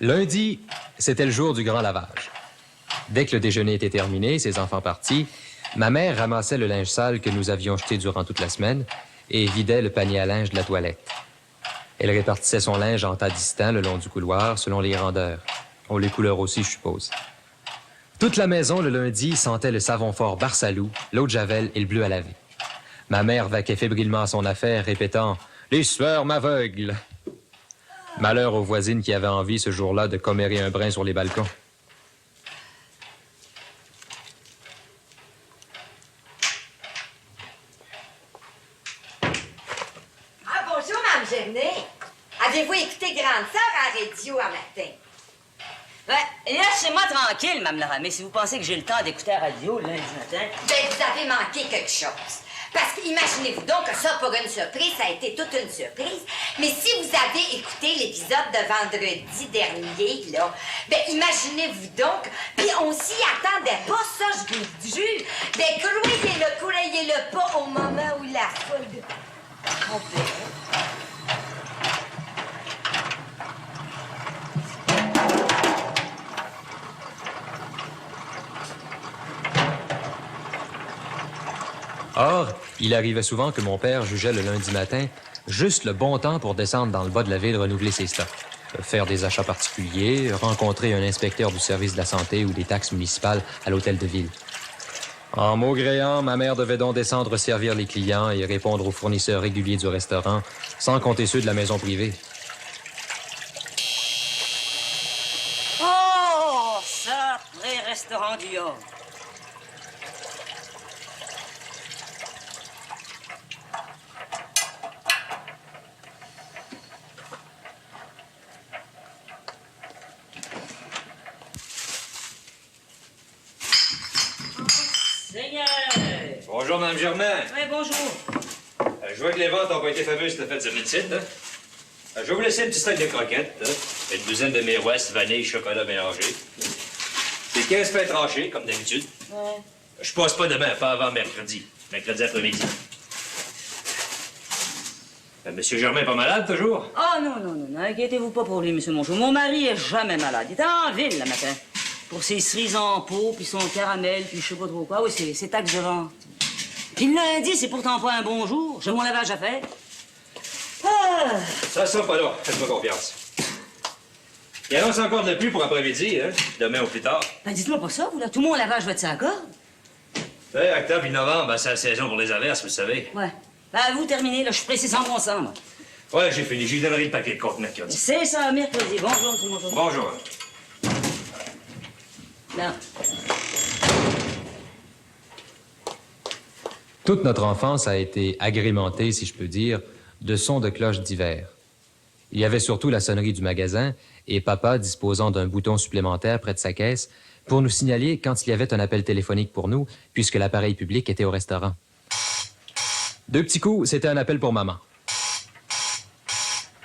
Lundi, c'était le jour du grand lavage. Dès que le déjeuner était terminé, ses enfants partis, ma mère ramassait le linge sale que nous avions jeté durant toute la semaine et vidait le panier à linge de la toilette. Elle répartissait son linge en tas distincts le long du couloir, selon les grandeurs. Oh, les couleurs aussi, je suppose. Toute la maison, le lundi, sentait le savon fort Barsalou, l'eau de Javel et le bleu à laver. Ma mère vaquait fébrilement à son affaire, répétant « Les sueurs m'aveuglent ». Malheur aux voisines qui avaient envie ce jour-là de commérer un brin sur les balcons. Ah, bonjour, Mme Gernet. Avez-vous écouté Grande Sœur à la radio un matin? Ouais, laissez-moi tranquille, Mme Laramé, si vous pensez que j'ai le temps d'écouter la radio lundi matin. Ben, vous avez manqué quelque chose. Parce que imaginez-vous donc que ça, pour une surprise, ça a été toute une surprise. Mais si vous avez écouté l'épisode de vendredi dernier, là, ben, imaginez-vous donc, puis on s'y attendait pas, ça, je vous le jure. Ben, croyez-le pas au moment où la foule... On verra. Or, il arrivait souvent que mon père jugeait le lundi matin juste le bon temps pour descendre dans le bas de la ville renouveler ses stocks, faire des achats particuliers, rencontrer un inspecteur du service de la santé ou des taxes municipales à l'hôtel de ville. En maugréant, ma mère devait donc descendre servir les clients et répondre aux fournisseurs réguliers du restaurant, sans compter ceux de la maison privée. Oh, ça, pré-restaurant du York. Seigneur! Bonjour, Mme Germain. Oui, bonjour. Je vois que les ventes n'ont pas été fameuses cette fête de médecine. Je vais vous laisser un petit stock de croquettes. Une douzaine de May West, vanille, chocolat mélangé. Des 15 pains tranchés, comme d'habitude. Ouais. Je passe pas demain, pas avant mercredi. Mercredi après-midi. Monsieur Germain est pas malade, toujours? Oh, non, inquiétez-vous pas pour lui, monsieur Monchot. Mon mari est jamais malade. Il est en ville, le matin. Pour ses cerises en pot, puis son caramel, puis je sais pas trop quoi. Oui, c'est taxe de vente. Puis le lundi, c'est pourtant pas un bon jour. J'ai mon lavage à faire. Ah! Ça sera pas là, faites-moi confiance. Il annonce encore de la pluie pour après-midi, hein? Demain ou plus tard. Ben, dites-moi pas ça, vous, là. Tout mon lavage va être ça corde. Octobre et novembre, ben, c'est la saison pour les averses, vous savez. Ouais. Ben, vous terminez, là. Je suis pressé sans bon sens, moi. Ouais, j'ai fini. J'y donnerai le paquet de compte mercredi. C'est ça, mercredi. Bonjour, monsieur Monchot. Bonjour. Là. Toute notre enfance a été agrémentée, si je peux dire, de sons de cloches divers. Il y avait surtout la sonnerie du magasin et papa disposant d'un bouton supplémentaire près de sa caisse pour nous signaler quand il y avait un appel téléphonique pour nous, puisque l'appareil public était au restaurant. 2 petits coups, c'était un appel pour maman.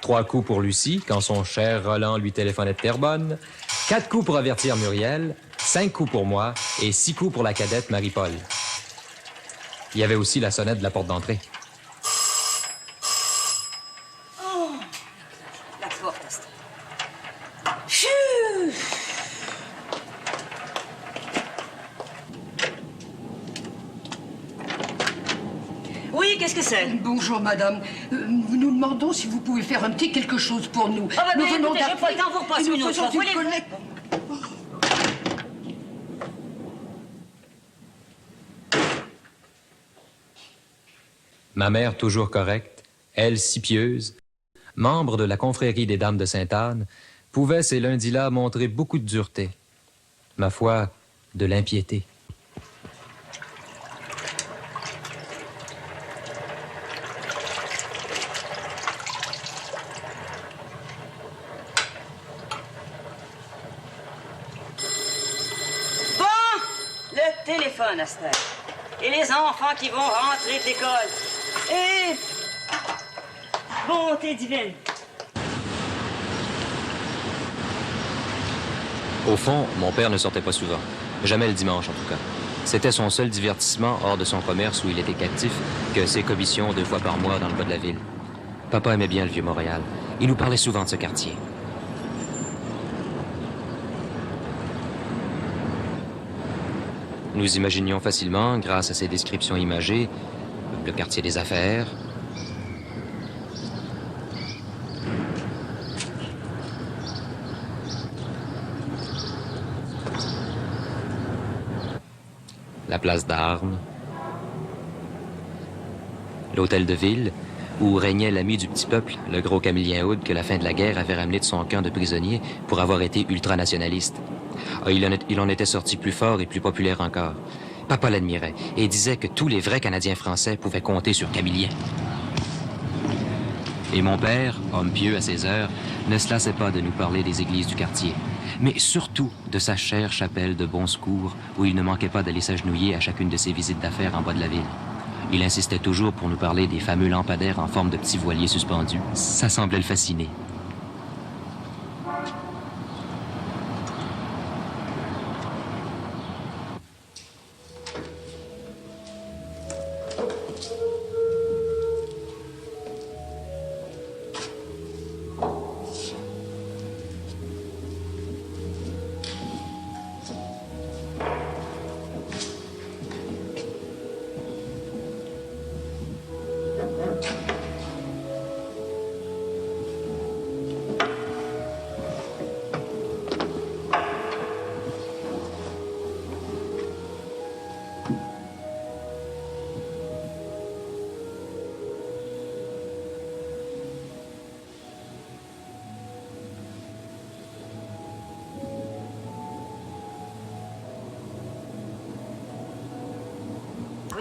3 coups pour Lucie, quand son cher Roland lui téléphonait de Terrebonne. 4 coups pour avertir Muriel. 5 coups pour moi et 6 coups pour la cadette Marie-Paul. Il y avait aussi la sonnette de la porte d'entrée. Oh! La porte, Chut! Oui, qu'est-ce que c'est? Bonjour, madame. Nous demandons si vous pouvez faire un petit quelque chose pour nous. Ah, nous ben, venons écoutez, j'ai pas le temps, vous repassez et nous une autre faisons fois. une Faut les- collecte. Ma mère, toujours correcte, elle si pieuse, membre de la confrérie des Dames de Sainte-Anne, pouvait ces lundis-là montrer beaucoup de dureté. Ma foi, de l'impiété. Bon! Le téléphone, Astère. Et les enfants qui vont rentrer de l'école. Et... bonté divine. Au fond, mon père ne sortait pas souvent. Jamais le dimanche, en tout cas. C'était son seul divertissement hors de son commerce où il était captif que ses commissions 2 fois par mois dans le bas de la ville. Papa aimait bien le Vieux-Montréal. Il nous parlait souvent de ce quartier. Nous imaginions facilement, grâce à ces descriptions imagées, le quartier des affaires, la place d'Armes, l'hôtel de ville, où régnait l'ami du petit peuple, le gros Camillien Hood que la fin de la guerre avait ramené de son camp de prisonniers pour avoir été ultranationaliste. Ah, il en était sorti plus fort et plus populaire encore. Papa l'admirait et disait que tous les vrais Canadiens français pouvaient compter sur Camillien. Et mon père, homme pieux à ses heures, ne se lassait pas de nous parler des églises du quartier, mais surtout de sa chère chapelle de Bon Secours, où il ne manquait pas d'aller s'agenouiller à chacune de ses visites d'affaires en bas de la ville. Il insistait toujours pour nous parler des fameux lampadaires en forme de petits voiliers suspendus. Ça semblait le fasciner.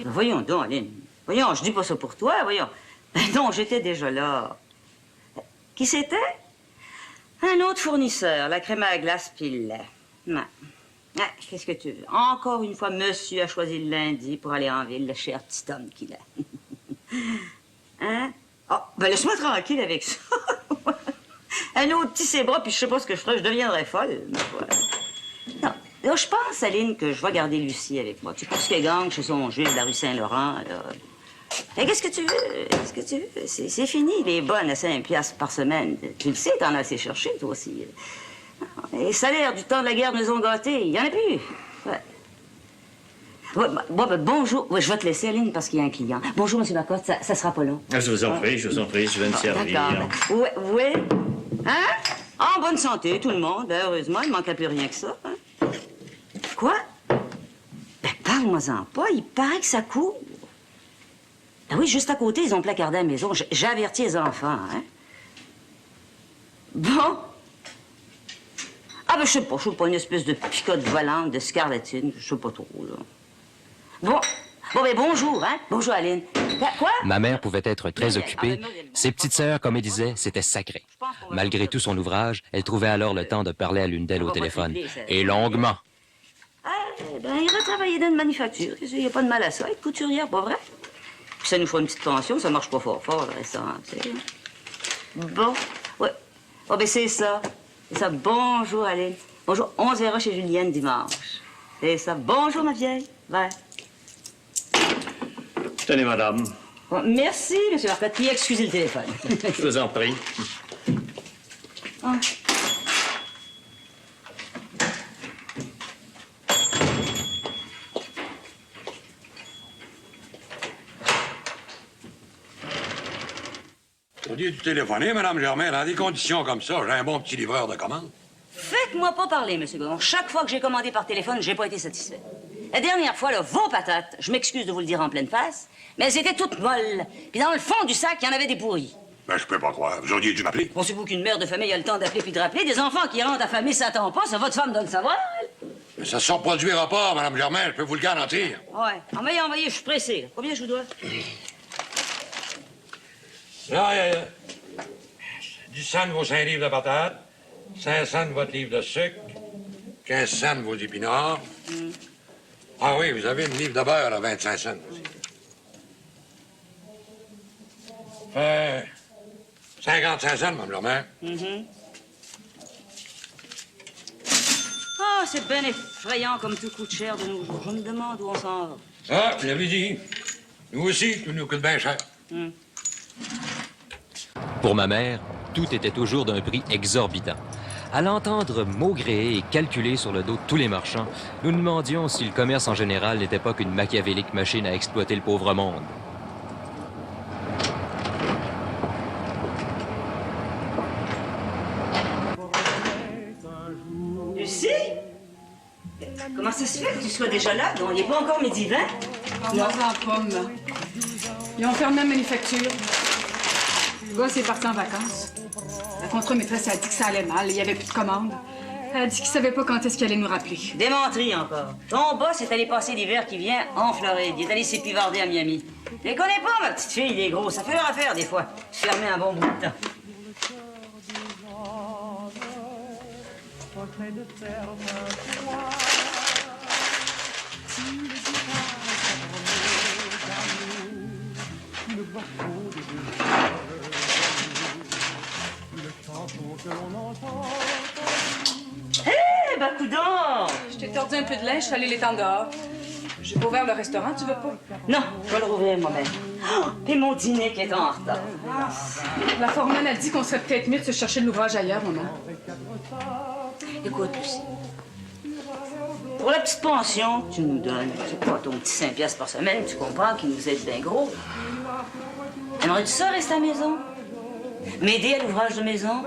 Voyons donc, Aline. Voyons, je dis pas ça pour toi, voyons. Non, j'étais déjà là. Qui c'était? Un autre fournisseur, la crème à glace puis le lait. Ouais. Ah, qu'est-ce que tu veux? Encore une fois, monsieur a choisi le lundi pour aller en ville, le cher petit homme qu'il a. Hein? Oh, ben laisse-moi tranquille avec ça. Un autre petit ses bras, puis je sais pas ce que je ferais, je deviendrais folle. Non. Là, je pense, Aline, que je vais garder Lucie avec moi. Tu sais, pour ce qu'elle gagne chez son juge de la rue Saint-Laurent, là. Et qu'est-ce que tu veux? Qu'est-ce que tu veux? C'est fini, les bonnes à 5 piastres par semaine. Tu le sais, t'en as assez cherché, toi aussi. Les salaires du temps de la guerre nous ont gâtés. Il y en a plus. Ouais. Ouais, bonjour. Ouais, je vais te laisser, Aline, parce qu'il y a un client. Bonjour, M. Marcotte, ça sera pas long. Je vous en prie, je vais me servir. D'accord. Ouais. Hein? En bonne santé, tout le monde. Ben, heureusement, il ne manquait plus rien que ça. Hein? Quoi? Ben, parle-moi-en pas. Il paraît que ça court. Ben oui, juste à côté, ils ont placardé à la maison. J'ai averti les enfants, hein? Bon. Ah, ben, je sais pas une espèce de picote volante de scarlatine. Je sais pas trop, là. Bon, ben, bonjour, hein? Bonjour, Aline. Quoi? Ma mère pouvait être très occupée. Ses petites sœurs, comme elle disait, c'était sacré. Malgré tout son ouvrage, elle trouvait alors le temps de parler à l'une d'elles au téléphone. Et longuement. Ah, ben, il va travailler dans une manufacture. Il n'y a pas de mal à ça. Être couturière, pas vrai? Puis ça nous fait une petite pension. Ça marche pas fort, le restaurant, tu sais. Bon, ouais. Oh, ben, c'est ça. C'est ça. Bonjour, Aline. Bonjour. On se verra chez Julienne dimanche. C'est ça. Bonjour, ma vieille. Ouais. Tenez, madame. Bon, merci, M. Marcotte. Puis excusez le téléphone. Je vous en prie. Ah. Au lieu de téléphoner, Mme Germain, dans des conditions comme ça, j'ai un bon petit livreur de commande. Faites-moi pas parler, M. Godon. Chaque fois que j'ai commandé par téléphone, j'ai pas été satisfait. La dernière fois, là, vos patates, je m'excuse de vous le dire en pleine face, mais elles étaient toutes molles. Puis dans le fond du sac, il y en avait des pourris. Ben, je peux pas croire. Vous auriez dû m'appeler. Pensez-vous qu'une mère de famille a le temps d'appeler puis de rappeler? Des enfants qui rentrent affamés, ça attend pas, ça votre femme doit le savoir, elle. Mais ça se reproduira pas, Mme Germain, je peux vous le garantir. Ouais. Envoyez, je suis pressé, là. Combien je vous dois? Là, 10 cents vos 5 livres de patates, 5 cents votre livre de sucre, 15 cents vos épinards. Ah oui, vous avez une livre de beurre à 25 cents aussi. Fait 55 cents, Mme Germain. Ah, c'est bien effrayant comme tout coûte cher de nos jours. Je me demande où on s'en va. Ah, vous l'avez dit. Nous aussi, tout nous coûte bien cher. Pour ma mère, tout était toujours d'un prix exorbitant. À l'entendre maugréer et calculer sur le dos de tous les marchands, nous nous demandions si le commerce en général n'était pas qu'une machiavélique machine à exploiter le pauvre monde. Lucie? Comment ça se fait que tu sois déjà là? Non, il n'est pas encore midi 20? Parle-moi-en pomme. Ils ont fermé la manufacture. Le boss est parti en vacances. La contre-maîtresse a dit que ça allait mal, il n'y avait plus de commandes. Elle a dit qu'il ne savait pas quand est-ce qu'il allait nous rappeler. Démenterie encore. Ton boss est allé passer l'hiver qui vient en Floride. Il est allé s'épivarder à Miami. Je les connais pas, ma petite fille, il est gros. Ça fait leur affaire, des fois. Fermer un bon bout de temps. Hé, ben coudonc! Je t'ai tordu un peu de linge, je suis allée l'étendre dehors. J'ai pas ouvert le restaurant, tu veux pas? Non, je vais le rouvrir moi-même. Oh, et mon dîner qui est en retard. La foreman a dit qu'on serait peut-être mieux de se chercher de l'ouvrage ailleurs, maman. Écoute, Lucie. Pour la petite pension que tu nous donnes, c'est quoi, ton petit 5 piastres par semaine, tu comprends, qui nous aide bien gros. Aimerais-tu ça rester à la maison? M'aider à l'ouvrage de maison?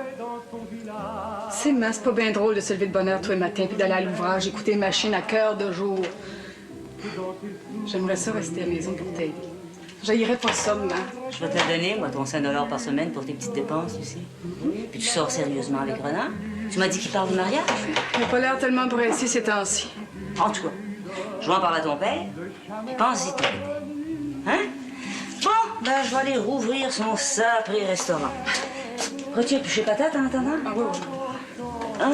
C'est mince, c'est pas bien drôle de se lever de bonne heure tous les matins puis d'aller à l'ouvrage, écouter les machines à cœur de jour. J'aimerais ça rester à la maison pour t'aider. J'haïrais pas ça, maman. Je vais te donner, moi, ton 5 $ par semaine pour tes petites dépenses, Lucie. Puis tu sors sérieusement avec Renard? Tu m'as dit qu'il parle de mariage? Il n'a pas l'air tellement pressé ces temps-ci. En tout cas, je vais en parler à ton père. Pense-y, toi. Hein? Bon, ben, je vais aller rouvrir son sacré restaurant. Retiens plus chez patate en attendant? Ah oui, oui. Hein?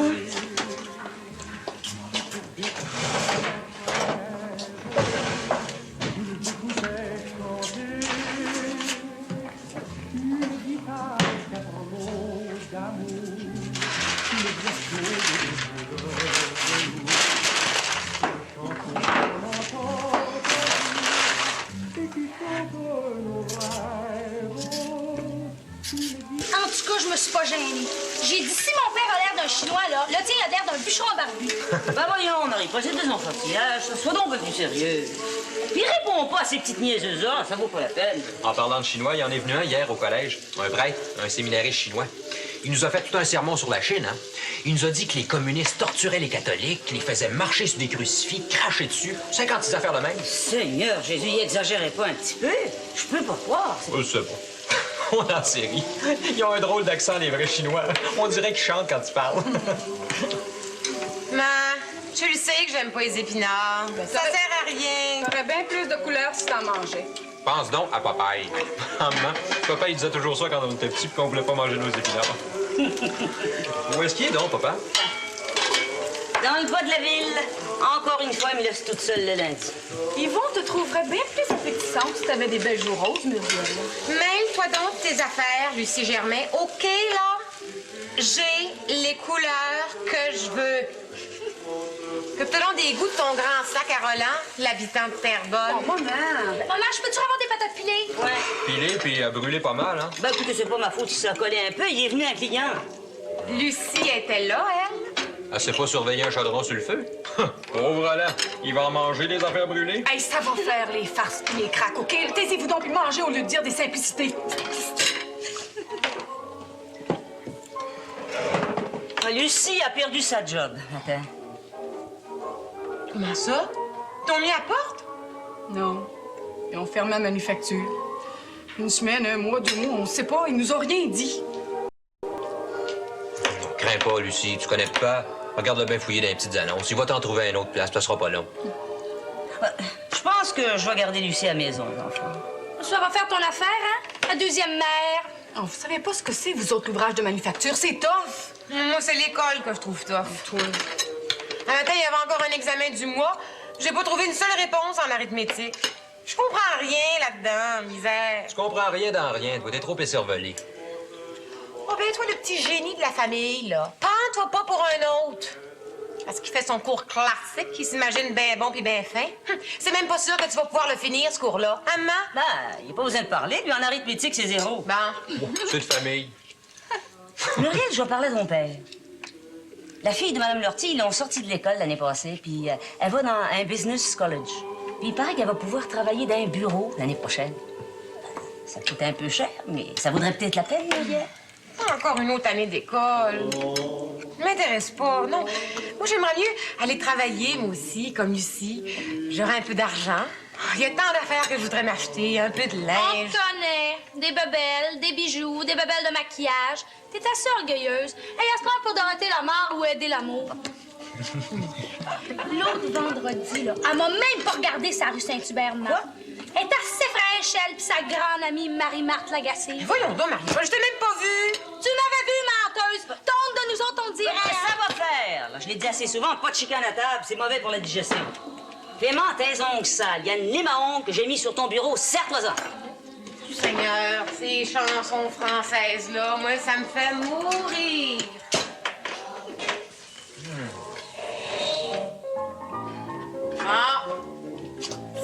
En tout cas, je me suis pas gênée. J'ai dit, si mon père a l'air d'un Chinois, là, le tien a l'air d'un bûcheron barbu. Ben voyons, Marie, pas ces deux enfantillages. Sois donc un peu plus sérieux. Puis réponds pas à ces petites niaiseuses-là, ça vaut pas la peine. En parlant de chinois, il y en est venu un hier au collège. Un prêtre, un séminariste chinois. Il nous a fait tout un sermon sur la Chine, hein. Il nous a dit que les communistes torturaient les catholiques, les faisaient marcher sur des crucifix, cracher dessus. 56 affaires de même. Seigneur, Jésus, il exagérait pas un petit peu? Je peux pas croire. Je sais pas. On en série. Ils ont un drôle d'accent, les vrais Chinois. On dirait qu'ils chantent quand ils parlent. Ma, tu le sais que j'aime pas les épinards. Ça sert à rien. T'aurais bien plus de couleurs si t'en mangeais. Pense donc à Popeye. Maman, Papa, il disait toujours ça quand on était petit et qu'on voulait pas manger nos épinards. Où est-ce qu'il est donc, papa? Dans le bas de la ville. Encore une fois, il me laisse toute seule le lundi. Yvon te trouverait bien plus appétissant si t'avais des belles joues roses, Muriel. Mêle-toi donc de tes affaires, Lucie Germain. OK, là? J'ai les couleurs que je veux. Occupe-toi donc des goûts de ton grand sac à Roland, l'habitant de Terrebonne. Oh, maman! Maman, je peux-tu avoir des patates pilées? Ouais. Pilé puis brûlé pas mal, hein? Ben écoutez, c'est pas ma faute si ça collait un peu. Il est venu un client. Lucie était là, elle? Elle sait pas surveiller un chaudron sur le feu? Pauvre Roland, il va en manger des affaires brûlées? Hey, ça va faire les farces pis les craques, OK? Taisez-vous donc puis mangez au lieu de dire des simplicités. Lucie a perdu sa job. Attends. Comment ça? T'ont mis à porte? Non. Ils ont fermé la manufacture. Une semaine, un mois, 2 mois, on sait pas. Ils nous ont rien dit. Crains pas, Lucie, tu connais pas. Regarde-le bien fouiller dans les petites annonces. Il va t'en trouver une autre place, ça sera pas long. Je pense que je vais garder Lucie à la maison, enfant. Ça va faire ton affaire, hein? La deuxième mère. Oh, vous savez pas ce que c'est, vous autres, l'ouvrage de manufacture. C'est tough. Moi, c'est l'école que je trouve tough. Toi. Un matin, il y avait encore un examen du mois. J'ai pas trouvé une seule réponse en arithmétique. Je comprends rien là-dedans, misère. Tu comprends rien dans rien, toi, t'es trop écervelé. Oh, ben, toi, le petit génie de la famille, là. Prends-toi pas pour un autre. Parce qu'il fait son cours classique, il s'imagine bien bon puis bien fin. C'est même pas sûr que tu vas pouvoir le finir, ce cours-là. Hein, maman? Ben, il n'y a pas besoin de parler. Lui, en arithmétique, c'est 0. Bon. C'est de famille. Muriel, je vais parler à ton père. La fille de Mme Lortie, ils l'ont sortie de l'école l'année passée, puis elle va dans un business college. Puis il paraît qu'elle va pouvoir travailler dans un bureau l'année prochaine. Ça coûte un peu cher, mais ça vaudrait peut-être la peine, Muriel. Encore une autre année d'école. M'intéresse pas, non. Moi, j'aimerais mieux aller travailler, moi aussi, comme Lucie. J'aurais un peu d'argent. Il y a tant d'affaires que je voudrais m'acheter, un peu de On linge. te connaît. Des bebelles, des bijoux, des bebelles de maquillage. T'es assez orgueilleuse. Hey, elle se prend pour Dorothée Lamar ou aider l'amour. L'autre vendredi, là, elle m'a même pas regardé sa rue Saint-Hubert, Quoi? Elle est assez fraîche, elle, puis sa grande amie Marie-Marthe Lagacé. Voyons donc, Marie-Paul, je t'ai même pas vue. Tu m'avais vue, menteuse. Tombe de nous autres, on dirait. Ça va faire. Là, je l'ai dit assez souvent, pas de chicane à table, c'est mauvais pour la digestion. Clément, tes ongles sales. Il y a une lime à ongles que j'ai mis sur ton bureau, serre-toi-en. Seigneur, ces chansons françaises-là, moi, ça me fait mourir. Ah,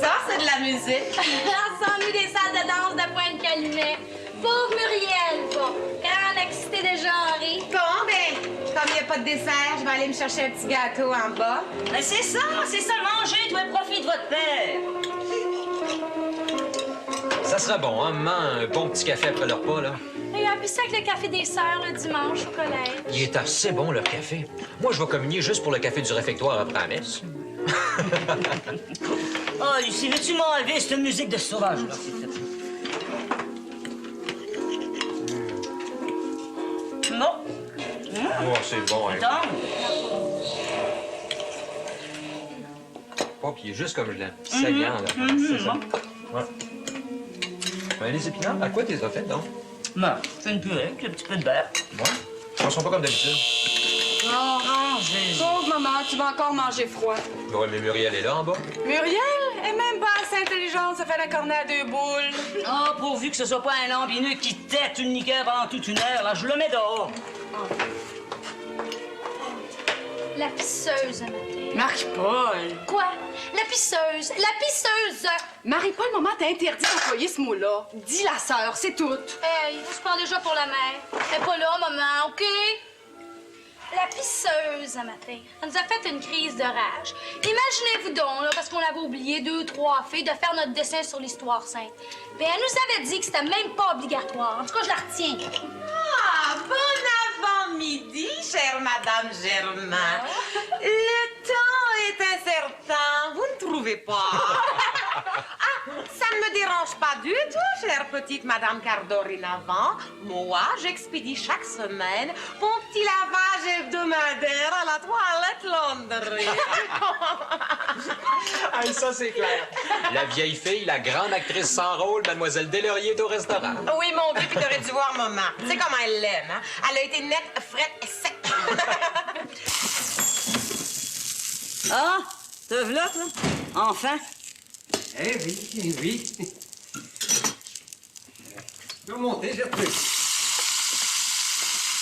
ça, c'est de la musique. Elle s'ennuie des salles de danse de Pointe-Calumet. Pauvre Muriel, bon. Grande excitée de Henri. Bon, ben, comme il n'y a pas de dessert, je vais aller me chercher un petit gâteau en bas. Mais c'est ça, mangez, toi, profit de votre père. Ça sera bon, hein, maman, un bon petit café après le repas, là. Et puis ça avec le café des sœurs le dimanche au collège. Il est assez bon, leur café. Moi, je vais communier juste pour le café du réfectoire après la messe. Oh, Lucie, veux-tu m'enlever cette musique de sauvage, là, s'il te plaît? Non. Oh, c'est bon, hein. Attends. Oh, puis il est juste comme je l'aime. Saillant, là. C'est ça. Ouais. Ben, les épinards, à quoi t'es as fait, donc? Non, fais une purée avec un petit peu de beurre. Ouais. Ils sont pas comme d'habitude. Pauvre maman, tu vas encore manger froid. Ouais, mais Muriel est là, en bas. Muriel est même pas assez intelligente, ça fait la cornée à deux boules. Oh, pourvu que ce soit pas un lambineux qui tête une niqueur pendant toute une heure, là, je le mets dehors. La pisseuse, matin. Marie-Paul. Quoi? La pisseuse. La pisseuse! Marie-Paul, maman t'a interdit d'employer ce mot-là. Dis la sœur, c'est tout. Hey, on se prend déjà pour la mère. Elle est pas là, maman, OK? La pisseuse, un matin, elle nous a fait une crise de rage. Imaginez-vous donc, là, parce qu'on avait oublié 2, 3 filles, de faire notre dessin sur l'histoire sainte. Bien, elle nous avait dit que c'était même pas obligatoire. En tout cas, je la retiens. Ah, bon avant-midi, chère Madame Germain. Le temps est incertain, vous ne trouvez pas? Ça ne me dérange pas du tout, chère petite Madame Cardorinavant. Moi, j'expédie chaque semaine mon petit lavage hebdomadaire à la toilette laundry. Ah, ça, c'est clair. La vieille fille, la grande actrice sans rôle, Mademoiselle Delaurier, est au restaurant. Oui, mon Dieu, puis t'aurais dû voir maman. Tu sais comment elle l'aime, hein? Elle a été nette, frette et sec. Ah, te v'là, toi? Enfin. Eh oui, eh oui. Je peux monter, j'ai repris. Je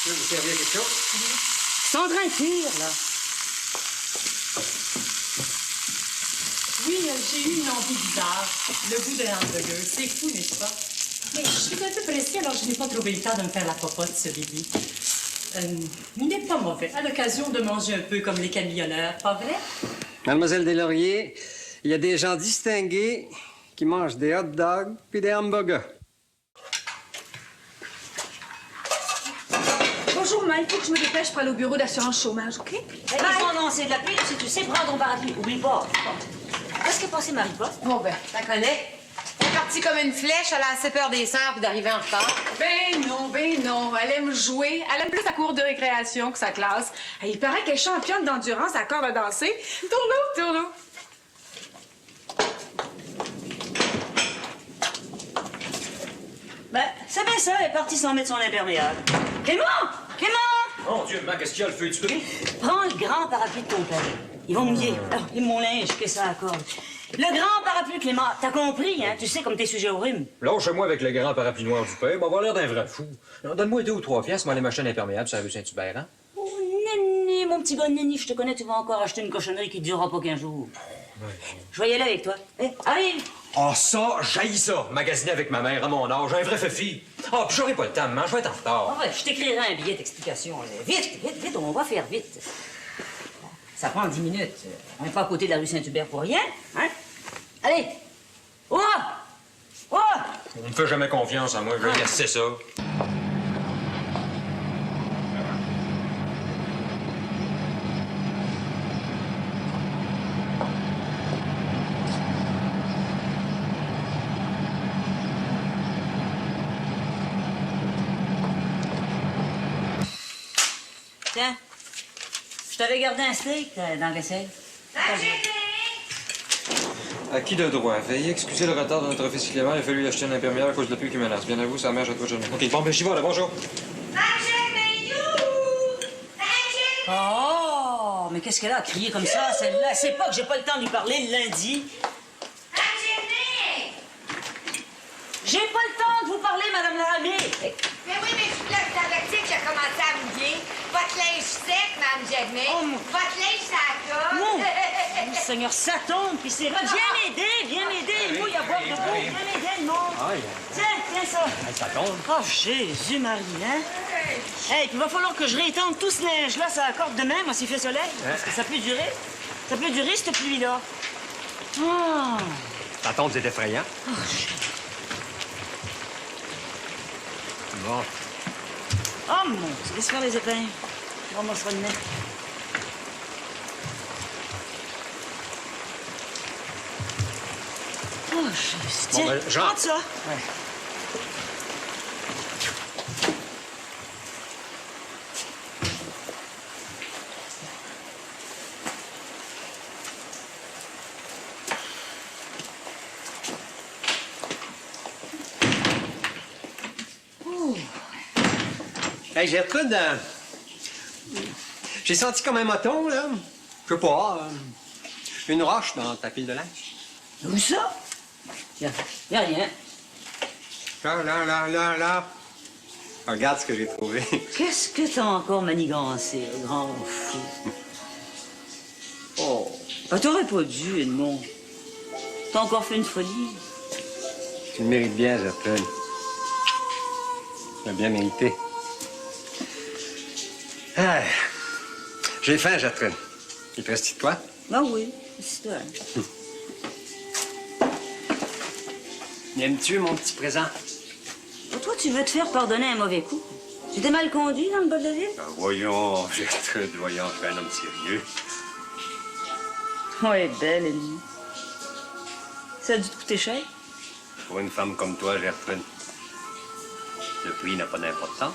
peux vous servir quelque chose? Ils sont en train de cuire, là. Oui, j'ai eu une envie bizarre. Le goût de hamburger. C'est fou, n'est-ce pas? Mais je suis un peu pressée, alors je n'ai pas trouvé le temps de me faire la popote ce midi. Il n'est pas mauvais. À l'occasion de manger un peu comme les camionneurs, pas vrai? Mademoiselle Deslauriers, il y a des gens distingués qui mangent des hot dogs puis des hamburgers. Bonjour, maman, il faut que je me dépêche pour aller au bureau d'assurance chômage, OK? Non, c'est de la pluie, si tu sais, prends ton parapluie. Oublie pas. Qu'est-ce qu'est passé, Marie-Paul? Bon, ben, t'en connais. Elle est partie comme une flèche, elle a assez peur des sœurs puis d'arriver en retard. Ben non. Elle aime jouer. Elle aime plus sa cour de récréation que sa classe. Il paraît qu'elle est championne d'endurance à corde à danser. Tourne-nous. Ben, c'est bien ça, elle est partie sans mettre son imperméable. Clément! Mon Dieu, maman, qu'est-ce qu'il y a, le feu du pris? Prends le grand parapluie de ton père. Ils vont mouiller. Alors, et mon linge, que ça accorde. Le grand parapluie, Clément, t'as compris, hein? Tu sais comme t'es sujet au rhume. Lâche-moi avec le grand parapluie noir du père, m'avoir l'air d'un vrai fou. Non, donne-moi 2 ou 3 piastres, moi, les machines imperméables sur la rue Saint-Hubert, hein? Oh, Nenni, mon petit gars, Nenni, je te connais, tu vas encore acheter une cochonnerie qui ne durera pas qu'un jour. Je vais y aller avec toi. Hein? Arrive! Ah, ça, j'haïs ça. Magasiner avec ma mère à mon âge, un vrai feufi. Ah, puis j'aurai pas le temps, maman, je vais être en retard. Ah ouais, je t'écrirai un billet d'explication. Là. Vite, vite, vite, on va faire vite. Ça prend 10 minutes. On n'est pas à côté de la rue Saint-Hubert pour rien, hein? Allez! Oh! Oh! On me fait jamais confiance en moi, je vais laisser ça. Tiens, je t'avais gardé un steak dans le vaisselle. À qui de droit? Veuillez excuser le retard de notre office client. Il a fallu acheter un imperméable à cause de la pluie qui menace. Bien à vous, sa mère, je dois jamais. OK, bon, ben j'y vais, là. Bonjour. Oh, mais qu'est-ce qu'elle a à crier comme ça, celle-là? C'est pas que j'ai pas le temps de lui parler le lundi. J'ai pas le temps de vous parler, Madame Laramie. Mais oui, mais je voulais vous avertir qu'il a commencé à mouiller. Votre linge sec, Mme Germain. Oh, mon... Votre linge, ça colle. Non. Seigneur, ça tombe, puis c'est... Viens m'aider. Il mouille à boire debout. Viens m'aider, le monde. Tiens ça. Ça tombe. Oh, Jésus-Marie, hein? Hey, puis il va falloir que je réétende tout ce linge-là, ça accorde demain, moi, s'il fait soleil. Parce que ça peut durer. Ça peut durer, cette pluie-là. Oh. Ça tombe, c'est effrayant. Oh, Bon. oh mon Dieu, laisse faire les épingles. On ramassera le nez. Oh, Jésus. Tiens, ben, Jean. prends ça. Ouais. Hey, Gertrude, j'ai senti comme un moton, là. Je sais pas, une roche dans ta pile de linge. Où ça? Y a rien. Là. Regarde ce que j'ai trouvé. Qu'est-ce que t'as encore manigancé, le grand fou? Oh, ah, t'aurais pas dû, Edmond. T'as encore fait une folie. Tu le mérites bien, Gertrude. Tu l'as bien mérité. Ah, j'ai faim, Gertrude. Il te reste de quoi? Ah oui, c'est toi. Aimes-tu mon petit présent? Oh, toi, tu veux te faire pardonner un mauvais coup? Tu t'es mal conduit dans le bas de la ville? Ben, voyons, Gertrude, voyons, je suis un homme sérieux. Oh, elle est belle, Edmond. Ça a dû te coûter cher? Pour une femme comme toi, Gertrude, le prix n'a pas d'importance.